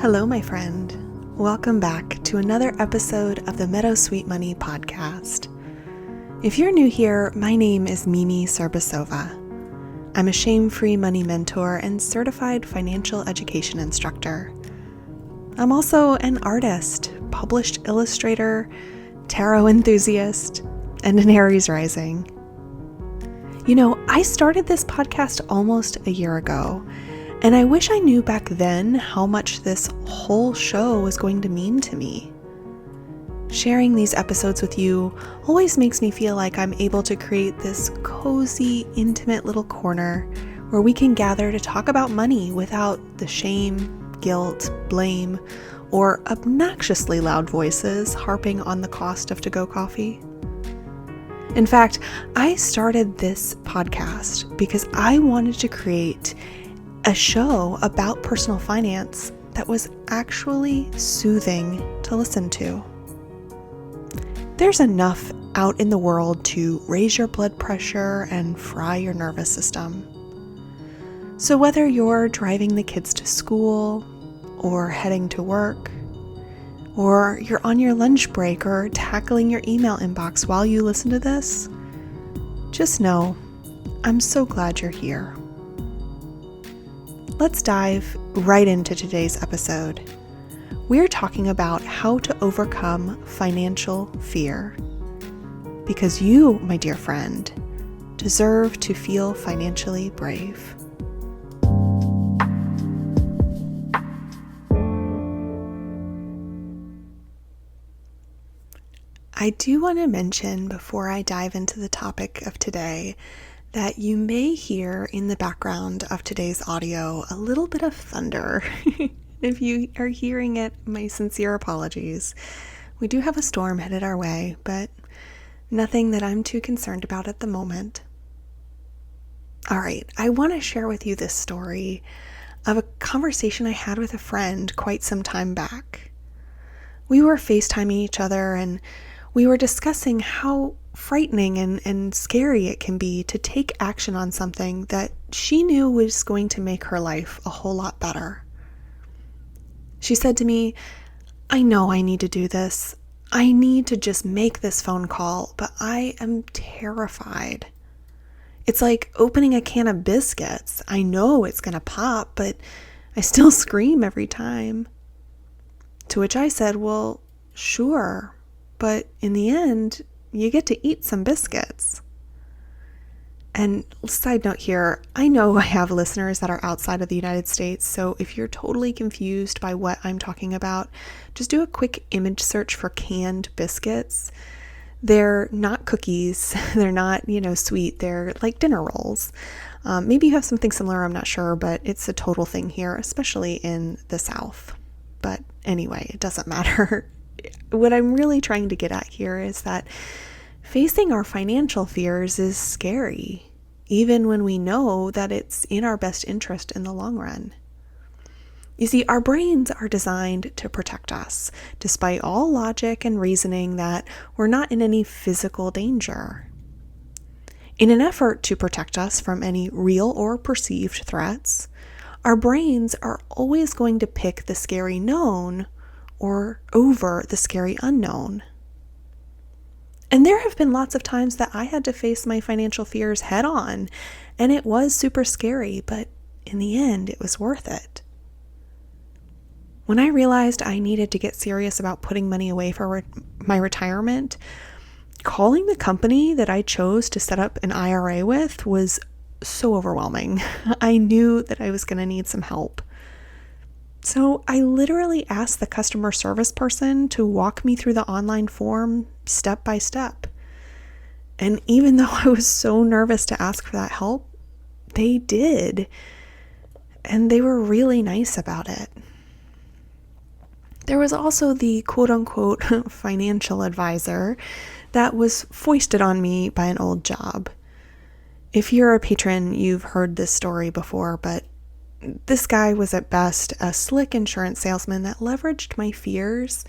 Hello, my friend. Welcome back to another episode of the Meadowsweet Money podcast. If you're new here, my name is Cirbusova. I'm a shame-free money mentor and certified financial education instructor. I'm also an artist, published illustrator, tarot enthusiast, and an Aries rising. You know, I started this podcast almost a year ago, and I wish I knew back then how much this whole show was going to mean to me. Sharing these episodes with you always makes me feel like I'm able to create this cozy, intimate little corner where we can gather to talk about money without the shame, guilt, blame, or obnoxiously loud voices harping on the cost of to-go coffee. In fact, I started this podcast because I wanted to create a show about personal finance that was actually soothing to listen to. There's enough out in the world to raise your blood pressure and fry your nervous system. So whether you're driving the kids to school or heading to work, or you're on your lunch break or tackling your email inbox while you listen to this, just know I'm so glad you're here. Let's dive right into today's episode. We're talking about how to overcome financial fear. Because you, my dear friend, deserve to feel financially brave. I do want to mention before I dive into the topic of today that you may hear in the background of today's audio a little bit of thunder. If you are hearing it, my sincere apologies. We do have a storm headed our way, but nothing that I'm too concerned about at the moment. All right, I want to share with you this story of a conversation I had with a friend quite some time back. We were FaceTiming each other and we were discussing how frightening and scary it can be to take action on something that she knew was going to make her life a whole lot better. She said to me, I know I need to do this. I need to just make this phone call, but I am terrified. It's like opening a can of biscuits. I know it's going to pop, but I still scream every time. To which I said, well, sure, but in the end, you get to eat some biscuits. And side note here, I know I have listeners that are outside of the United States, so if you're totally confused by what I'm talking about, just do a quick image search for canned biscuits. They're not cookies, they're not, sweet, they're like dinner rolls. Maybe you have something similar, I'm not sure, but it's a total thing here, especially in the South. But anyway, it doesn't matter. What I'm really trying to get at here is that facing our financial fears is scary, even when we know that it's in our best interest in the long run. You see, our brains are designed to protect us, despite all logic and reasoning that we're not in any physical danger. In an effort to protect us from any real or perceived threats, our brains are always going to pick the scary known or over the scary unknown. And there have been lots of times that I had to face my financial fears head on, and it was super scary, but in the end, it was worth it. When I realized I needed to get serious about putting money away for my retirement, calling the company that I chose to set up an IRA with was so overwhelming. I knew that I was going to need some help. So I literally asked the customer service person to walk me through the online form step by step. And even though I was so nervous to ask for that help, they did. And they were really nice about it. There was also the quote-unquote financial advisor that was foisted on me by an old job. If you're a patron, you've heard this story before, but this guy was at best a slick insurance salesman that leveraged my fears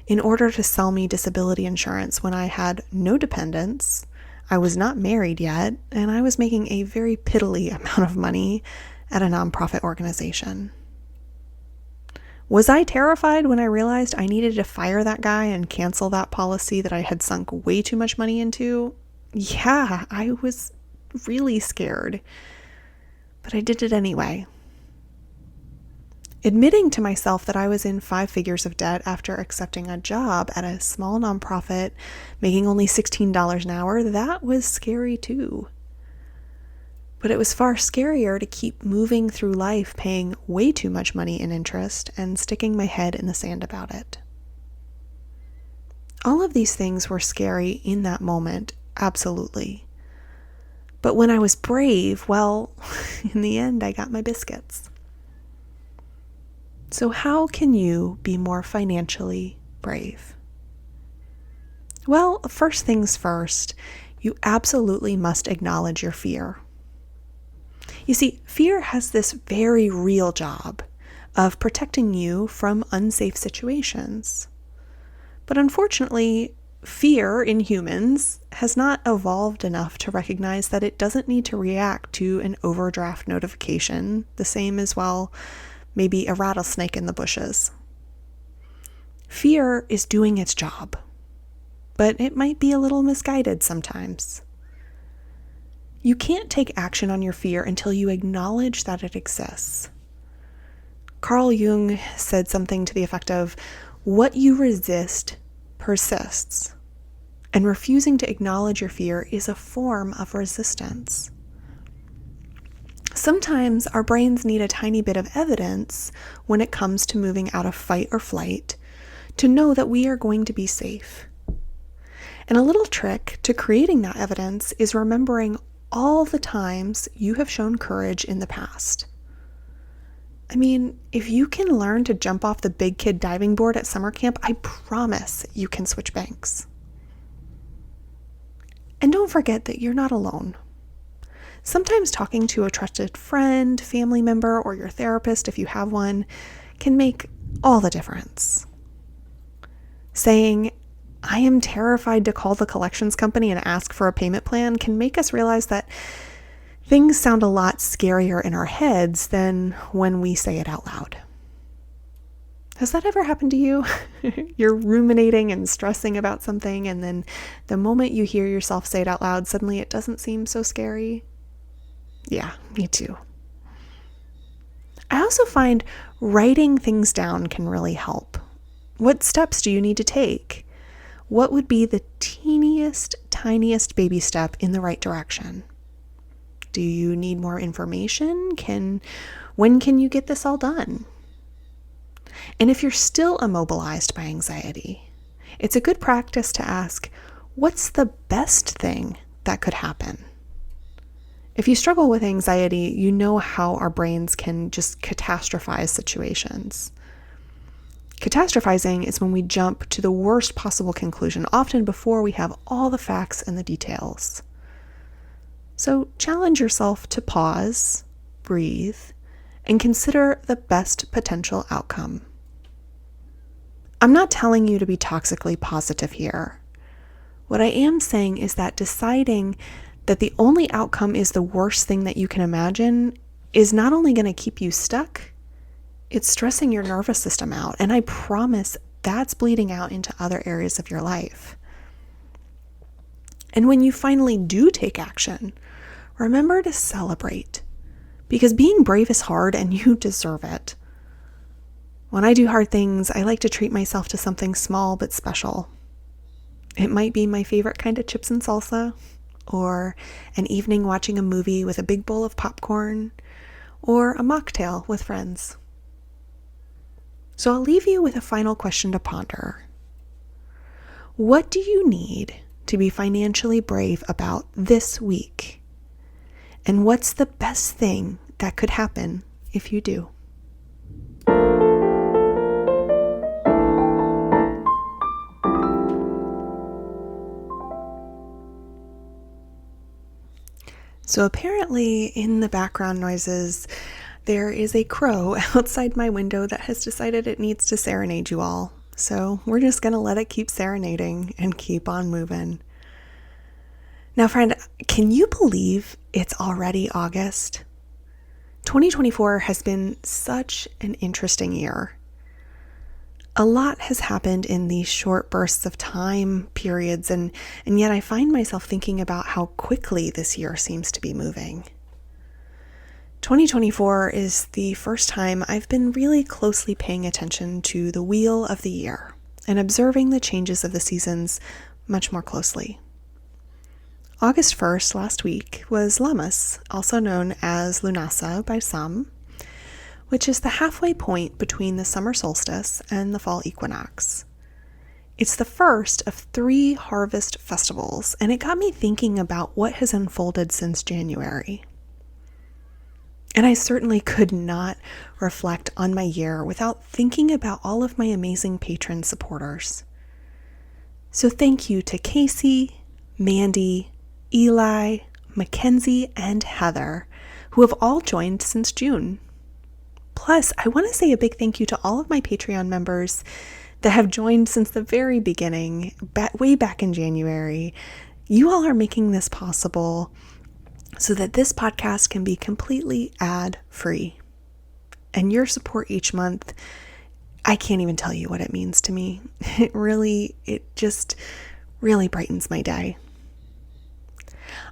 in order to sell me disability insurance when I had no dependents, I was not married yet, and I was making a very piddly amount of money at a nonprofit organization. Was I terrified when I realized I needed to fire that guy and cancel that policy that I had sunk way too much money into? Yeah, I was really scared, but I did it anyway. Admitting to myself that I was in 5 figures of debt after accepting a job at a small nonprofit making only $16 an hour, that was scary too. But it was far scarier to keep moving through life paying way too much money in interest and sticking my head in the sand about it. All of these things were scary in that moment, absolutely. But when I was brave, well, in the end, I got my biscuits. So how can you be more financially brave? Well, first things first, you absolutely must acknowledge your fear. You see, fear has this very real job of protecting you from unsafe situations. But unfortunately, fear in humans has not evolved enough to recognize that it doesn't need to react to an overdraft notification, the same as, well, maybe a rattlesnake in the bushes. Fear is doing its job, but it might be a little misguided sometimes. You can't take action on your fear until you acknowledge that it exists. Carl Jung said something to the effect of, "What you resist persists." And refusing to acknowledge your fear is a form of resistance. Sometimes our brains need a tiny bit of evidence when it comes to moving out of fight or flight to know that we are going to be safe. And a little trick to creating that evidence is remembering all the times you have shown courage in the past. I mean, if you can learn to jump off the big kid diving board at summer camp, I promise you can switch banks. And don't forget that you're not alone. Sometimes talking to a trusted friend, family member, or your therapist, if you have one, can make all the difference. Saying, "I am terrified to call the collections company and ask for a payment plan," can make us realize that things sound a lot scarier in our heads than when we say it out loud. Has that ever happened to you? You're ruminating and stressing about something, and then the moment you hear yourself say it out loud, suddenly it doesn't seem so scary? Yeah, me too. I also find writing things down can really help. What steps do you need to take? What would be the teeniest, tiniest baby step in the right direction? Do you need more information? When can you get this all done? And if you're still immobilized by anxiety, it's a good practice to ask, what's the best thing that could happen? If you struggle with anxiety, you know how our brains can just catastrophize situations. Catastrophizing is when we jump to the worst possible conclusion, often before we have all the facts and the details. So challenge yourself to pause, breathe, and consider the best potential outcome. I'm not telling you to be toxically positive here. What I am saying is that deciding that the only outcome is the worst thing that you can imagine is not only going to keep you stuck, it's stressing your nervous system out. And I promise that's bleeding out into other areas of your life. And when you finally do take action, remember to celebrate, because being brave is hard and you deserve it. When I do hard things, I like to treat myself to something small but special. It might be my favorite kind of chips and salsa, or an evening watching a movie with a big bowl of popcorn, or a mocktail with friends. So I'll leave you with a final question to ponder. What do you need to be financially brave about this week? And what's the best thing that could happen if you do? So apparently in the background noises, there is a crow outside my window that has decided it needs to serenade you all. So we're just going to let it keep serenading and keep on moving. Now, friend, can you believe it's already August? 2024 has been such an interesting year. A lot has happened in these short bursts of time periods, and yet I find myself thinking about how quickly this year seems to be moving. 2024 is the first time I've been really closely paying attention to the wheel of the year and observing the changes of the seasons much more closely. August 1st, last week, was Lammas, also known as Lunasa by some, which is the halfway point between the summer solstice and the fall equinox. It's the first of 3 harvest festivals, and it got me thinking about what has unfolded since January. And I certainly could not reflect on my year without thinking about all of my amazing patron supporters. So thank you to Casey, Mandy, Eli, Mackenzie, and Heather, who have all joined since June. Plus, I want to say a big thank you to all of my Patreon members that have joined since the very beginning, way back in January. You all are making this possible so that this podcast can be completely ad-free. And your support each month, I can't even tell you what it means to me. It just really brightens my day.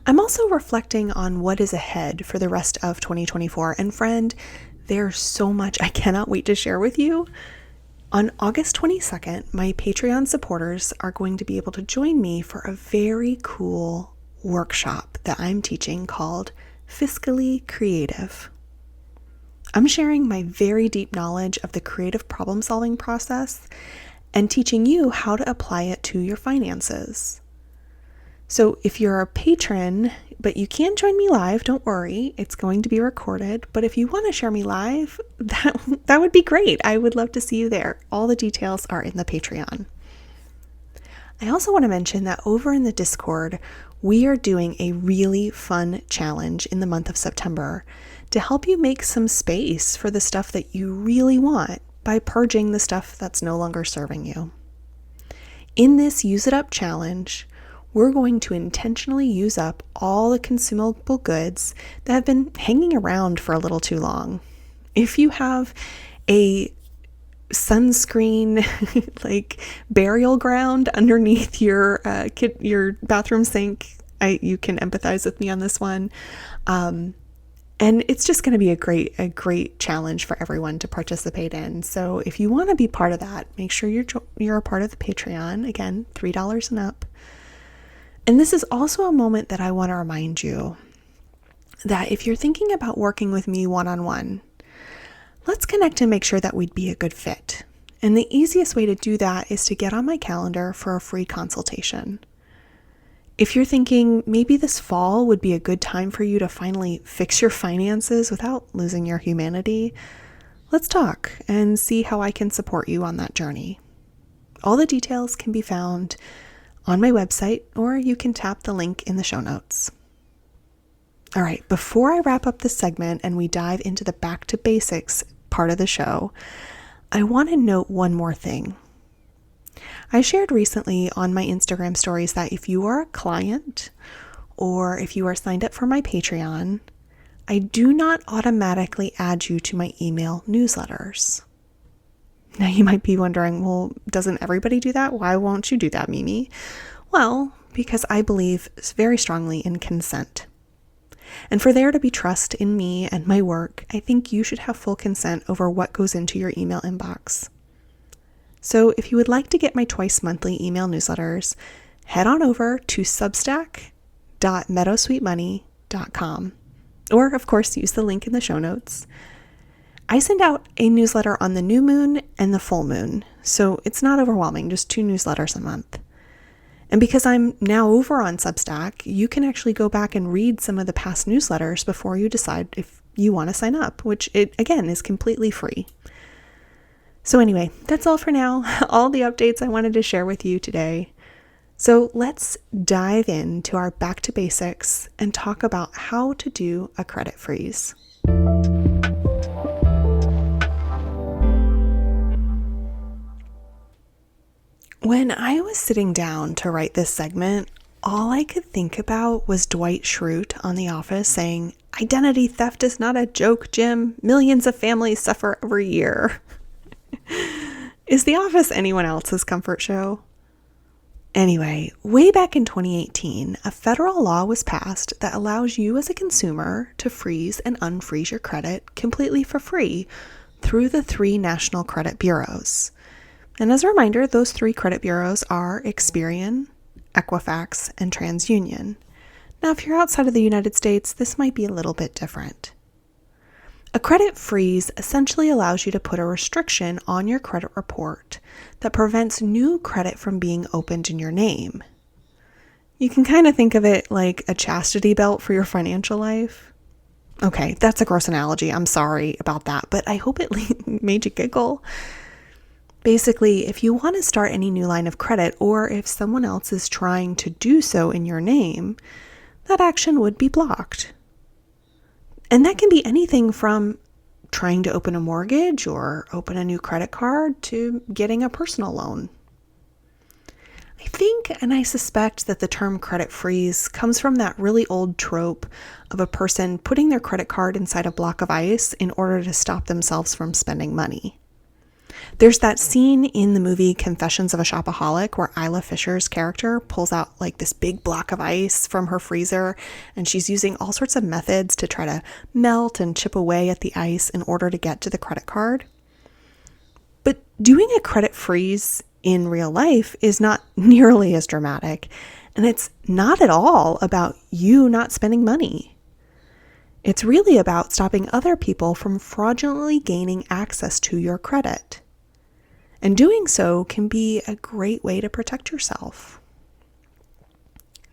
I'm also reflecting on what is ahead for the rest of 2024. And friend, there's so much I cannot wait to share with you. On August 22nd, my Patreon supporters are going to be able to join me for a very cool workshop that I'm teaching called Fiscally Creative. I'm sharing my very deep knowledge of the creative problem-solving process and teaching you how to apply it to your finances. So if you're a patron, but you can't join me live, don't worry, it's going to be recorded. But if you want to share me live, that would be great. I would love to see you there. All the details are in the Patreon. I also want to mention that over in the Discord, we are doing a really fun challenge in the month of September to help you make some space for the stuff that you really want by purging the stuff that's no longer serving you. In this Use It Up challenge, we're going to intentionally use up all the consumable goods that have been hanging around for a little too long. If you have a sunscreen like burial ground underneath your bathroom sink, you can empathize with me on this one. And it's just going to be a great challenge for everyone to participate in. So if you want to be part of that, make sure you're a part of the Patreon. Again, $3 and up. And this is also a moment that I want to remind you that if you're thinking about working with me one-on-one, let's connect and make sure that we'd be a good fit. And the easiest way to do that is to get on my calendar for a free consultation. If you're thinking maybe this fall would be a good time for you to finally fix your finances without losing your humanity, let's talk and see how I can support you on that journey. All the details can be found on my website, or you can tap the link in the show notes. All right, before I wrap up this segment and we dive into the back to basics part of the show, I want to note one more thing. I shared recently on my Instagram stories that if you are a client or if you are signed up for my Patreon, I do not automatically add you to my email newsletters. Now you might be wondering, well, doesn't everybody do that? Why won't you do that, Mimi? Well, because I believe very strongly in consent. And for there to be trust in me and my work, I think you should have full consent over what goes into your email inbox. So if you would like to get my twice monthly email newsletters, head on over to substack.meadowsweetmoney.com. Or, of course, use the link in the show notes. I send out a newsletter on the new moon and the full moon, so it's not overwhelming, just 2 newsletters a month. And because I'm now over on Substack, you can actually go back and read some of the past newsletters before you decide if you want to sign up, which again is completely free. So anyway, that's all for now. All the updates I wanted to share with you today. So let's dive into our back to basics and talk about how to do a credit freeze. When I was sitting down to write this segment, all I could think about was Dwight Schrute on The Office saying, "Identity theft is not a joke, Jim. Millions of families suffer every year." Is The Office anyone else's comfort show? Anyway, way back in 2018, a federal law was passed that allows you as a consumer to freeze and unfreeze your credit completely for free through the 3 national credit bureaus. And as a reminder, those 3 credit bureaus are Experian, Equifax, and TransUnion. Now, if you're outside of the United States, this might be a little bit different. A credit freeze essentially allows you to put a restriction on your credit report that prevents new credit from being opened in your name. You can kind of think of it like a chastity belt for your financial life. Okay, that's a gross analogy. I'm sorry about that, but I hope it made you giggle. Basically, if you want to start any new line of credit, or if someone else is trying to do so in your name, that action would be blocked. And that can be anything from trying to open a mortgage or open a new credit card to getting a personal loan. I think, and I suspect, that the term credit freeze comes from that really old trope of a person putting their credit card inside a block of ice in order to stop themselves from spending money. There's that scene in the movie Confessions of a Shopaholic where Isla Fisher's character pulls out like this big block of ice from her freezer, and she's using all sorts of methods to try to melt and chip away at the ice in order to get to the credit card. But doing a credit freeze in real life is not nearly as dramatic, and it's not at all about you not spending money. It's really about stopping other people from fraudulently gaining access to your credit. And doing so can be a great way to protect yourself.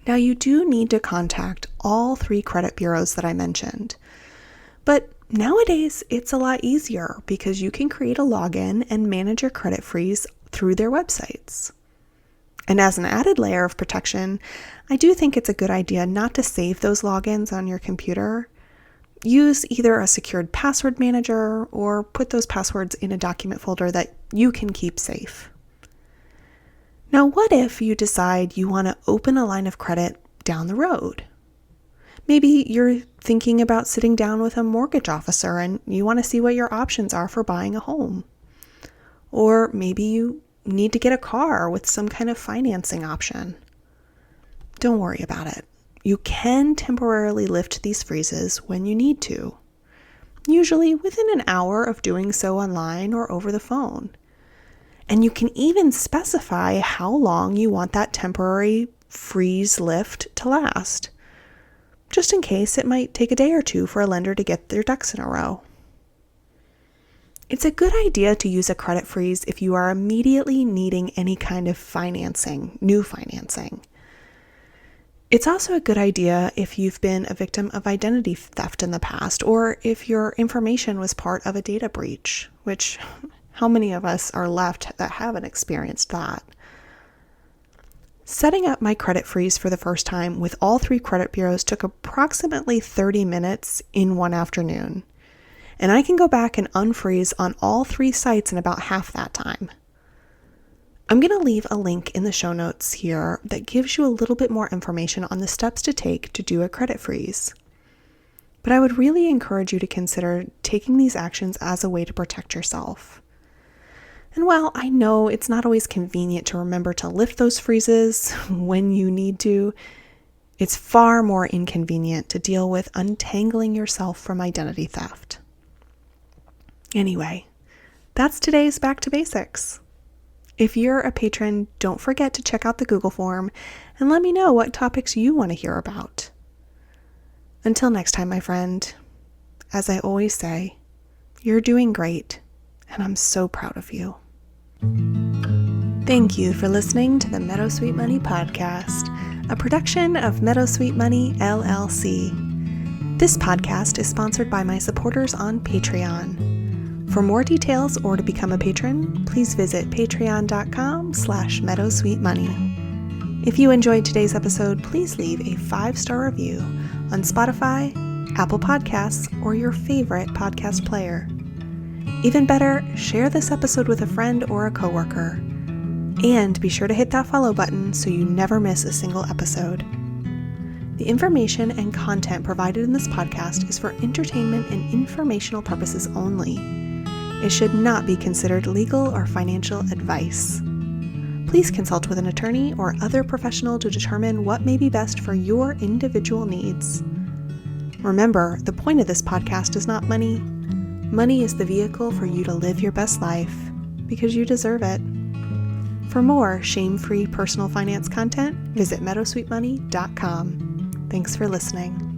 Now, you do need to contact all 3 credit bureaus that I mentioned. But nowadays, it's a lot easier because you can create a login and manage your credit freeze through their websites. And as an added layer of protection, I do think it's a good idea not to save those logins on your computer. Use either a secured password manager or put those passwords in a document folder that you can keep safe. Now, what if you decide you want to open a line of credit down the road? Maybe you're thinking about sitting down with a mortgage officer and you want to see what your options are for buying a home. Or maybe you need to get a car with some kind of financing option. Don't worry about it. You can temporarily lift these freezes when you need to, usually within an hour of doing so online or over the phone. And you can even specify how long you want that temporary freeze lift to last, just in case it might take a day or 2 for a lender to get their ducks in a row. It's a good idea to use a credit freeze if you are immediately needing any kind of financing, new financing. It's also a good idea if you've been a victim of identity theft in the past, or if your information was part of a data breach, which how many of us are left that haven't experienced that? Setting up my credit freeze for the first time with all 3 credit bureaus took approximately 30 minutes in one afternoon, and I can go back and unfreeze on all 3 sites in about half that time. I'm going to leave a link in the show notes here that gives you a little bit more information on the steps to take to do a credit freeze. But I would really encourage you to consider taking these actions as a way to protect yourself. And while I know it's not always convenient to remember to lift those freezes when you need to, it's far more inconvenient to deal with untangling yourself from identity theft. Anyway, that's today's Back to Basics. If you're a patron, don't forget to check out the Google form and let me know what topics you want to hear about. Until next time, my friend, as I always say, you're doing great, and I'm so proud of you. Thank you for listening to the Meadowsweet Money Podcast, a production of Meadowsweet Money LLC. This podcast is sponsored by my supporters on Patreon. For more details or to become a patron, please visit patreon.com/meadowsweetmoney. If you enjoyed today's episode, please leave a 5-star review on Spotify, Apple Podcasts, or your favorite podcast player. Even better, share this episode with a friend or a coworker. And be sure to hit that follow button so you never miss a single episode. The information and content provided in this podcast is for entertainment and informational purposes only. It should not be considered legal or financial advice. Please consult with an attorney or other professional to determine what may be best for your individual needs. Remember, the point of this podcast is not money. Money is the vehicle for you to live your best life because you deserve it. For more shame-free personal finance content, visit meadowsweetmoney.com. Thanks for listening.